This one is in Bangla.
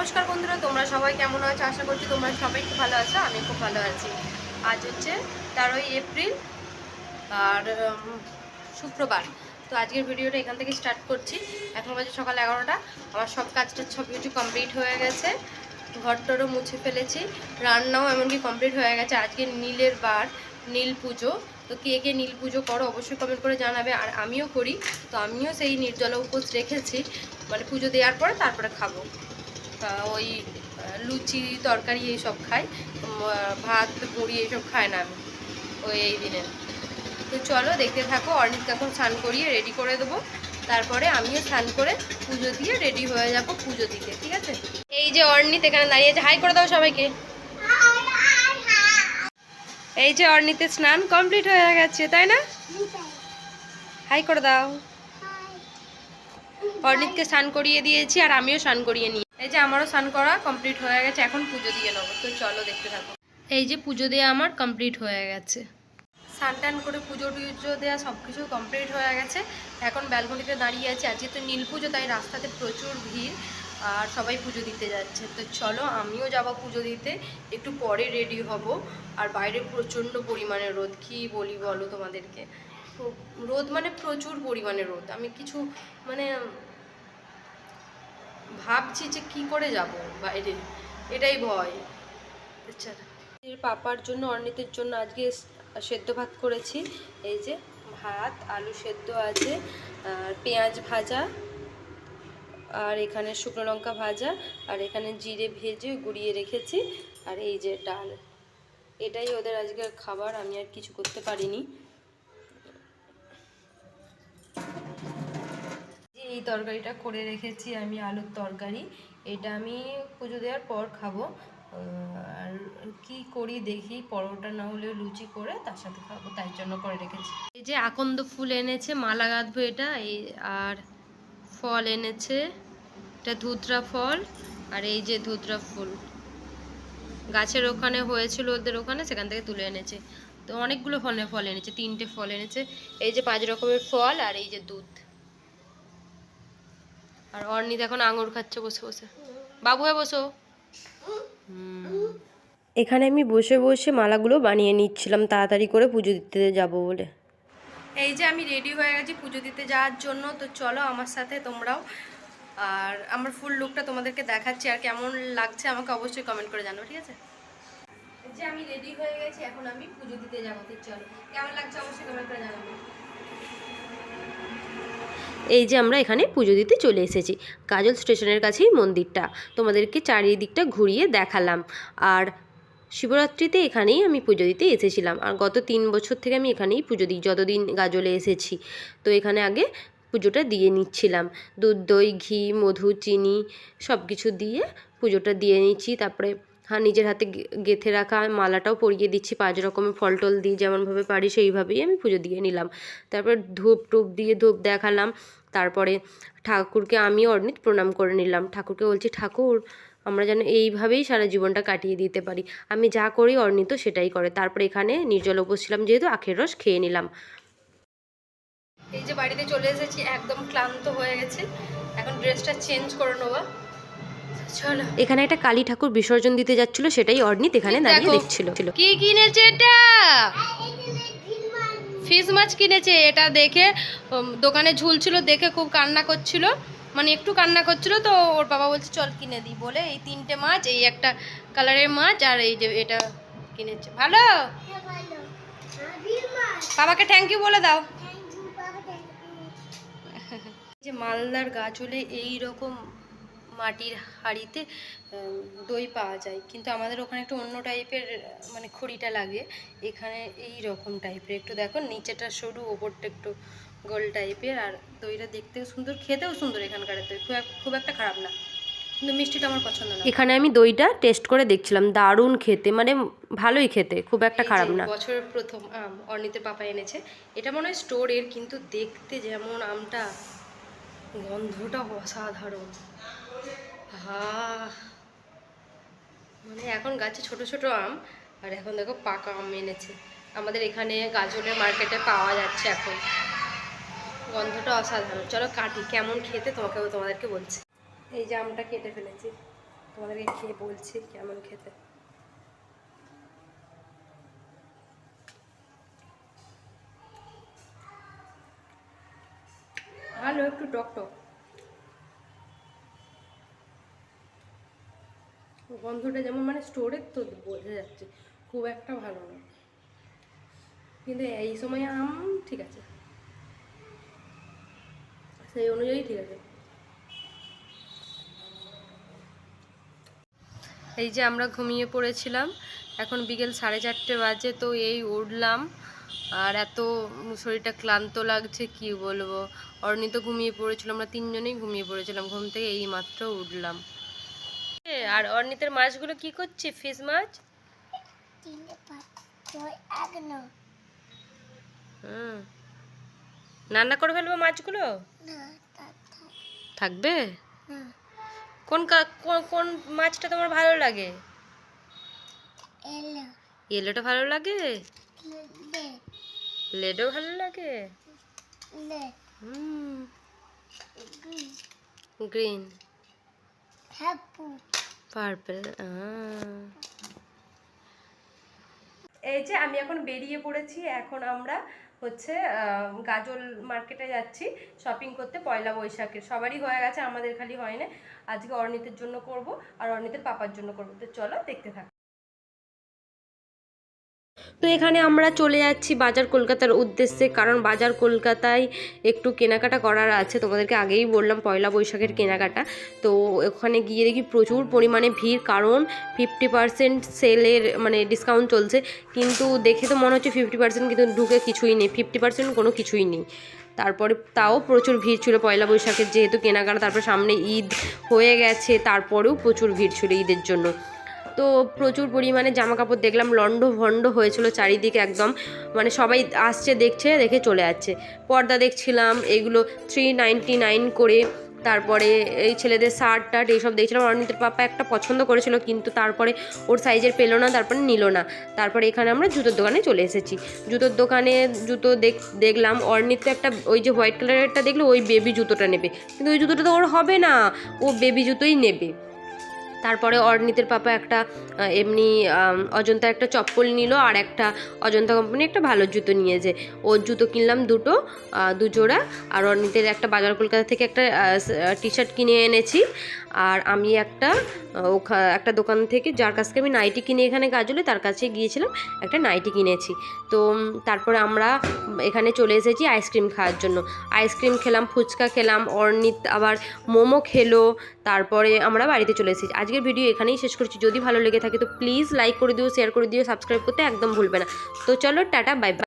নমস্কার বন্ধুরা, তোমরা সবাই কেমন আছো? আশা করছি তোমরা সবাই খুব ভালো আছো। আমি খুব ভালো আছি। আজ হচ্ছে 13ই এপ্রিল আর শুক্রবার। তো আজকের ভিডিওটা এখান থেকে স্টার্ট করছি। এখন বাজে সকাল 11টা। আমার সব কাজটা সব কিছু কমপ্লিট হয়ে গেছে। ঘরটারও মুছে ফেলেছি, রান্নাও এমনকি কমপ্লিট হয়ে গেছে। আজকে নীলের বার, নীল পুজো। তো কে কে নীল পুজো করো অবশ্যই কমেন্ট করে জানাবে। আর আমিও করি, তো আমিও সেই নির্জলা উপোস রেখেছি, মানে পুজো দেওয়ার পরে তারপরে খাবো। ওই লুচি তরকারি এইসব খাই, ভাত মুড়ি এইসব খাই না আমি ওই এই দিনে। তো চলো দেখতে থাকো। অর্ণিতকে এখন স্নান করিয়ে রেডি করে দেবো, তারপরে আমিও স্নান করে পুজো দিয়ে রেডি হয়ে যাব পুজো দিতে, ঠিক আছে? এই যে অর্ণিত এখানে দাঁড়িয়েছে, হাই করে দাও সবাইকে। এই যে অর্ণিতের স্নান কমপ্লিট হয়ে গেছে, তাই না? হাই করে দাও। অর্ণিতকে স্নান করিয়ে দিয়েছি আর আমিও স্নান করিয়ে নিই। এই যে আমারও স্নান করা কমপ্লিট হয়ে গেছে, এখন পুজো দিয়ে নেবো। তো চলো দেখতে থাকো। এই যে পুজো দেওয়া আমার কমপ্লিট হয়ে গেছে, স্নান টান করে পুজো টুজো দেওয়া সব কিছু কমপ্লিট হয়ে গেছে। এখন ব্যালকনিতে দাঁড়িয়ে আছি। আজকে তো নীল পুজো, তাই রাস্তাতে প্রচুর ভিড় আর সবাই পুজো দিতে যাচ্ছে। তো চলো আমিও যাব পুজো দিতে, একটু পরে রেডি হব। আর বাইরে প্রচণ্ড পরিমাণে রোদ, কী বলি বলো তোমাদেরকে। রোদ মানে প্রচুর পরিমাণে রোদ। আমি কিছু মানে ভাবছি যে কি করে যাব বাইরে, এটাই ভয়। আচ্ছা, এর পাপার জন্য অর্ণিতের জন্য আজকে সেদ্ধ ভাত করেছি। এই যে ভাত, আলু সেদ্ধ আছে, আর পেঁয়াজ ভাজা, আর এখানে শুকনো লঙ্কা ভাজা, আর এখানে জিরে ভেজে গুঁড়িয়ে রেখেছি, আর এই যে ডাল। এটাই ওদের আজকের খাবার, আমি আর কিছু করতে পারিনি। এই তরকারিটা করে রেখেছি আমি, আলুর তরকারি। এটা আমি পুজো দেওয়ার পর খাবো। আর কি করি দেখি, পরোটা না হলেও লুচি করে তার সাথে খাবো, তাই জন্য করে রেখেছি। এই যে আকন্দ ফুল এনেছে, মালা গাঁথবো এটা। এই আর ফল এনেছে, এটা ধুতরা ফল। আর এই যে ধুতরা ফুল গাছের ওখানে হয়েছিল ওদের ওখানে, সেখান থেকে তুলে এনেছে। তো অনেকগুলো ফল এনেছে, 3টে ফল এনেছে। এই যে 5 রকমের ফল, আর এই যে দুধ। আর অর্ণিত এখন আঙুর খাচ্ছে বসে বসে। বাবু হয়ে বসো। এখানে আমি বসে বসে মালাগুলো বানিয়ে নিচ্ছিলাম তাড়াতাড়ি করে পুজো দিতে যাব বলে। এই যে আমি রেডি হয়ে গেছি পুজো দিতে যাওয়ার জন্য। তো চলো আমার সাথে তোমরাও। আর আমার ফুল লুকটা তোমাদেরকে দেখাচ্ছি, আর কেমন লাগছে আমাকে অবশ্যই কমেন্ট করে জানাও, ঠিক আছে? এই যে আমি রেডি হয়ে গেছি, এখন আমি পুজো দিতে যাবো। তো চলো, কেমন লাগছে অবশ্যই কমেন্ট করে জানাবো। এই যে আমরা এখানে পুজো দিতে চলে এসেছি, কাজল স্টেশনের কাছেই মন্দিরটা। তোমাদেরকে চারিদিকটা ঘুরিয়ে দেখালাম। আর শিবরাত্রিতে এখানেই আমি পুজো দিতে এসেছিলাম, আর গত 3 বছর থেকে আমি এখানেই পুজো দিই, যতদিন গাজলে এসেছি। তো এখানে আগে পুজোটা দিয়ে নিচ্ছিলাম, দুধ দই ঘি মধু চিনি সব কিছু দিয়ে পুজোটা দিয়ে নিচ্ছি। তারপরে নিজের হাতে গেঁথে রাখা মালাটাও পরিয়ে দিচ্ছি 5 রকমের ফল টল দিয়ে, যেমনভাবে পারি সেইভাবেই আমি পুজো দিয়ে নিলাম। তারপর ধূপ টুপ দিয়ে ধূপ দেখালাম। তারপরে ঠাকুরকে আমি অর্ণিত প্রণাম করে নিলাম। ঠাকুরকে বলছি, ঠাকুর আমরা যেন এইভাবেই সারা জীবনটা কাটিয়ে দিতে পারি। আমি যা করি অর্ণিত সেটাই করে। তারপরে এখানে নির্জল উপোস ছিলাম যেহেতু, আখের রস খেয়ে নিলাম। এই যে বাড়িতে চলে এসেছি, একদম ক্লান্ত হয়ে গেছি। এখন ড্রেসটা চেঞ্জ করে নেবো। চলো, এখানে একটা কালী ঠাকুর বিসর্জন দিতে যাচ্ছিল, সেটাই অর্ণিত এখানে দাঁড়িয়ে দেখছিল। কি কিনেছে এটা? ফিশ মাছ কিনেছে। এটা দেখে দোকানে ঝুলছিল, দেখে খুব কান্না করছিল, মানে একটু কান্না করছিল। তো ওর বাবা বলছে চল কিনে দিই বলে এই 3টে মাছ, এই একটা কালারের মাছ, আর এই যে এটা কিনেছে। ভালো, বাবাকে থ্যাংক ইউ বলে দাও। যে মালদার গাজলে এই রকম মাটির হাঁড়িতে দই পাওয়া যায়, কিন্তু আমাদের ওখানে একটু অন্য টাইপের, মানে খড়িটা লাগে। এখানে এই রকম টাইপের, একটু দেখো নিচেটা সরু ওপরটা একটু গোল টাইপের। আর দইটা দেখতেও সুন্দর, খেতেও সুন্দর। এখানকার দই খুব একটা খারাপ না, কিন্তু মিষ্টিটা আমার পছন্দ না। এখানে আমি দইটা টেস্ট করে দেখছিলাম, দারুণ খেতে, মানে ভালোই খেতে, খুব একটা খারাপ না। বছরের প্রথম আম অর্ণিতের পাপা এনেছে। এটা মনে হয় স্টোরের, কিন্তু দেখতে যেমন আমটা, গন্ধটা অসাধারণ। মানে এখন গাছে ছোট ছোট আম, আর এখন দেখো পাকা আম এনেছে। আমাদের এখানে গাজলের মার্কেটে পাওয়া যাচ্ছে এখন। গন্ধটা অসাধারণ। চলো কাটি, কেমন খেতে তোমাদেরকে বলছি। এই যে আমটা কেটে ফেলেছি, তোমাদেরকে খেয়ে বলছি কেমন খেতে। ভালো, একটু টক টক, গন্ধটা যেমন মানে স্টোরের তো বোঝা যাচ্ছে, খুব একটা ভালো না, কিন্তু এই সময় আম ঠিক আছে, সেই অনুযায়ী ঠিক আছে। এই যে আমরা ঘুমিয়ে পড়েছিলাম, এখন বিকেল 4:30 বাজে, তো এই উঠলাম, আর এত শরীরটা ক্লান্ত লাগছে কি বলবো। অর্ণি তো ঘুমিয়ে পড়েছিল, আমরা তিনজনেই ঘুমিয়ে পড়েছিলাম, ঘুম থেকে এই মাত্র উঠলাম। আর অর্ণিতের মাছগুলো কি করছে? ফিশ মাছ। হুম, রান্না করে ফেলবো মাছগুলো, থাকবে। কোন কোন মাছটা তোমার ভালো লাগে? ইয়েলোটা ভালো লাগে, লেডও ভালো লাগে, গ্রিন, পার্পল। এই যে আমি এখন বেরিয়ে পড়েছি, এখন আমরা হচ্ছে গাজল মার্কেটে যাচ্ছি শপিং করতে পয়লা বৈশাখের। সবারই হয়ে গেছে, আমাদের খালি হয় না। আজকে অর্ণিতের জন্য করব আর অর্ণিতের পাপার জন্য করব, তো চলো দেখতে থাক। তো এখানে আমরা চলে যাচ্ছি বাজার কলকাতার উদ্দেশ্যে, কারণ বাজার কলকাতায় একটু কেনাকাটা করার আছে। তোমাদেরকে আগেই বললাম পয়লা বৈশাখের কেনাকাটা। তো ওখানে গিয়ে দেখি প্রচুর পরিমাণে ভিড়, কারণ 50% সেলের মানে ডিসকাউন্ট চলছে, কিন্তু দেখে তো মনে হচ্ছে 50%, কিন্তু ঢুকে কিছুই নেই, 50% কোনো কিছুই নেই। তারপরে তাও প্রচুর ভিড় ছিল পয়লা বৈশাখের, যেহেতু কেনাকাটা, তারপর সামনে ঈদ হয়ে গেছে, তারপরেও প্রচুর ভিড় ছিল ঈদের জন্য। তো প্রচুর পরিমাণে জামা কাপড় দেখলাম, লন্ড ভন্ড হয়েছিল চারিদিকে একদম, মানে সবাই আসছে দেখছে, দেখে চলে যাচ্ছে। পর্দা দেখছিলাম, এগুলো 399 করে। তারপরে এই ছেলেদের শার্ট টার্ট এইসব দেখছিলাম। অর্ণিতের পাপা একটা পছন্দ করেছিল, কিন্তু তারপরে ওর সাইজের পেলো না, তারপরে নিল না। তারপরে এখানে আমরা জুতোর দোকানে চলে এসেছি। জুতোর দোকানে জুতো দেখলাম। অর্ণিত একটা ওই যে হোয়াইট কালারেরটা দেখলো, ওই বেবি জুতোটা নেবে, কিন্তু ওই জুতোটা তো ওর হবে না, ও বেবি জুতোই নেবে। তারপরে অর্ণিতের পাপা একটা এমনি অজন্তা একটা চপ্পল নিল, আর একটা অজন্তা কোম্পানি একটা ভালো জুতো নিয়েছে। ওর জুতো কিনলাম দু জোড়া। আর অর্ণিতের একটা বাজার কলকাতা থেকে একটা টি শার্ট কিনে এনেছি। আর আমি একটা দোকান থেকে, যার কাছ থেকে আমি নাইটি কিনে এখানে গাজলে, তার কাছে গিয়েছিলাম, একটা নাইটি কিনেছি। তো তারপরে আমরা এখানে চলে এসেছি আইসক্রিম খাওয়ার জন্য। আইসক্রিম খেলাম, ফুচকা খেলাম, অর্ণিত আবার মোমো খেলো। তারপরে আমরা বাড়িতে চলে এসেছি। আজকের ভিডিও এখানেই শেষ করছি। যদি ভালো লেগে থাকে তো প্লিজ লাইক করে দিও, শেয়ার করে দিও, সাবস্ক্রাইব করতে একদম ভুলবে না। তো চলো, টাটা, বাই বাই।